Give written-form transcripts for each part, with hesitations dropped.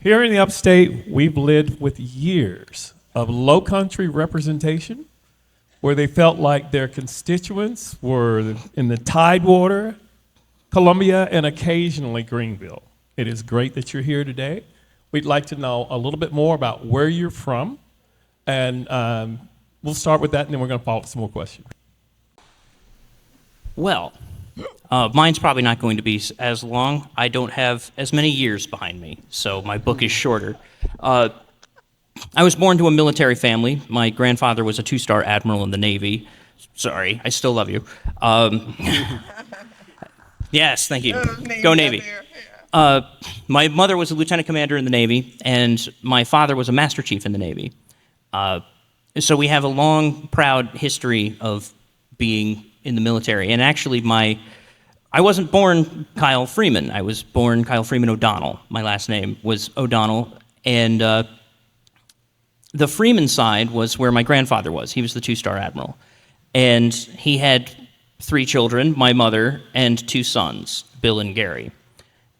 Here in the upstate, we've lived with years of low country representation where they felt like their constituents were in the Tidewater, Columbia, and occasionally Greenville. It is great that you're here today. We'd like to know a little bit more about where you're from, and we'll start with that, and then we're going to follow up with some more questions. Well, mine's probably not going to be as long. I don't have as many years behind me, so my book is shorter. I was born to a military family. My grandfather was a 2-star admiral in the Navy. Sorry, I still love you. Yes, thank you. Go Navy. My mother was a lieutenant commander in the Navy, and my father was a master chief in the Navy. So we have a long, proud history of being in the military. And actually, I wasn't born Kyle Freeman. I was born Kyle Freeman O'Donnell. My last name was O'Donnell. And the Freeman side was where my grandfather was. He was the 2-star admiral. And he had 3 children, my mother, and 2 sons, Bill and Gary.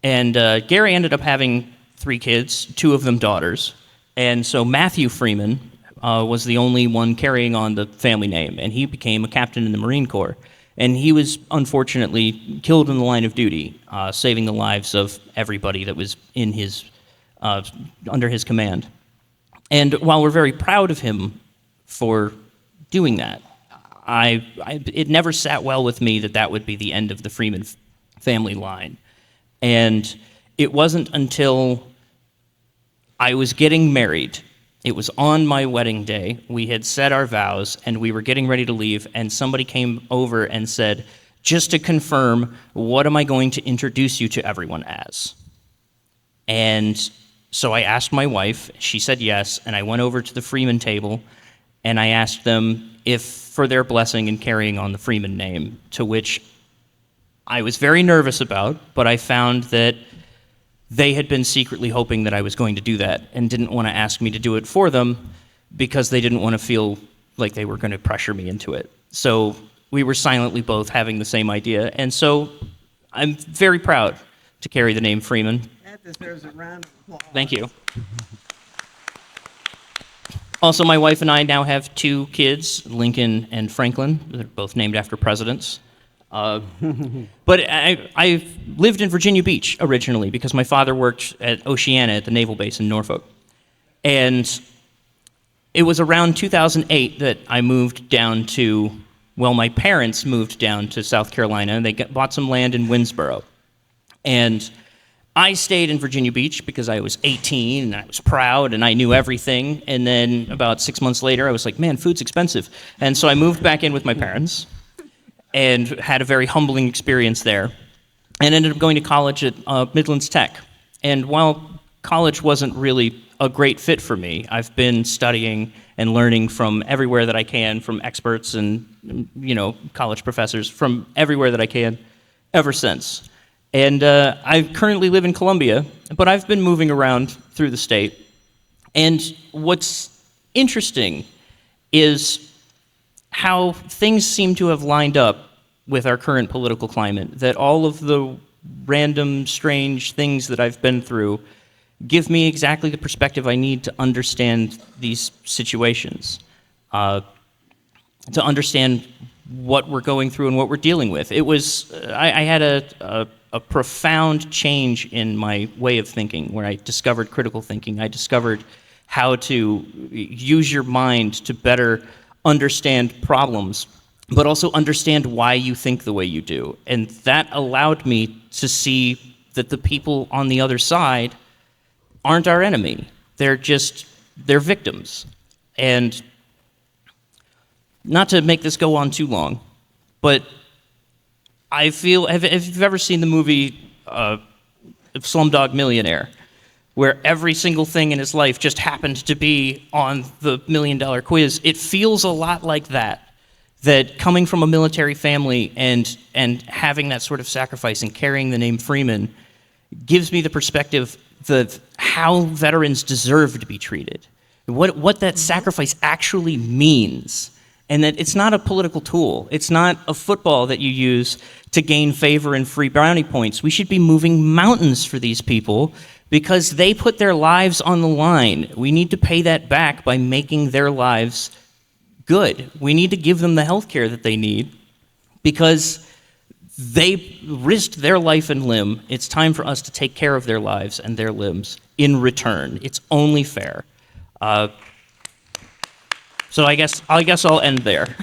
And Gary ended up having 3 kids, 2 of them daughters. And so Matthew Freeman was the only one carrying on the family name, and he became a captain in the Marine Corps. And he was unfortunately killed in the line of duty, saving the lives of everybody that was in his under his command. And while we're very proud of him for doing that, it never sat well with me that would be the end of the Freeman family line. And it wasn't until I was getting married, it was on my wedding day, we had said our vows, and we were getting ready to leave, and somebody came over and said, just to confirm, what am I going to introduce you to everyone as? And so I asked my wife, she said yes, and I went over to the Freeman table, and I asked them if for their blessing in carrying on the Freeman name, to which I was very nervous about, but I found that they had been secretly hoping that I was going to do that and didn't want to ask me to do it for them because they didn't want to feel like they were going to pressure me into it. So we were silently both having the same idea, and so I'm very proud to carry the name Freeman. That deserves a round of applause. Thank you. Also, my wife and I now have 2 kids, Lincoln and Franklin. They're both named after presidents. But I lived in Virginia Beach originally because my father worked at Oceana at the naval base in Norfolk. And it was around 2008 that I moved down to, well, my parents moved down to South Carolina, and they bought some land in Winsboro. And I stayed in Virginia Beach because I was 18 and I was proud and I knew everything. And then about 6 months later, I was like, man, food's expensive. And so I moved back in with my parents and had a very humbling experience there, and ended up going to college at Midlands Tech. And while college wasn't really a great fit for me, I've been studying and learning from everywhere that I can, from experts and college professors, from everywhere that I can, ever since. And I currently live in Columbia, but I've been moving around through the state. And what's interesting is how things seem to have lined up with our current political climate, that all of the random, strange things that I've been through give me exactly the perspective I need to understand these situations, to understand what we're going through and what we're dealing with. It was, I had a profound change in my way of thinking, where I discovered critical thinking. I discovered how to use your mind to better understand problems, but also understand why you think the way you do. And that allowed me to see that the people on the other side aren't our enemy. They're victims. And not to make this go on too long, but I feel, if you've ever seen the movie Slumdog Millionaire, where every single thing in his life just happened to be on the $1 Million Quiz, it feels a lot like that coming from a military family and having that sort of sacrifice and carrying the name Freeman gives me the perspective of how veterans deserve to be treated, what that sacrifice actually means, and that it's not a political tool. It's not a football that you use to gain favor and free brownie points. We should be moving mountains for these people because they put their lives on the line. We need to pay that back by making their lives good. We need to give them the health care that they need because they risked their life and limb. It's time for us to take care of their lives and their limbs in return. It's only fair. So I guess I'll end there.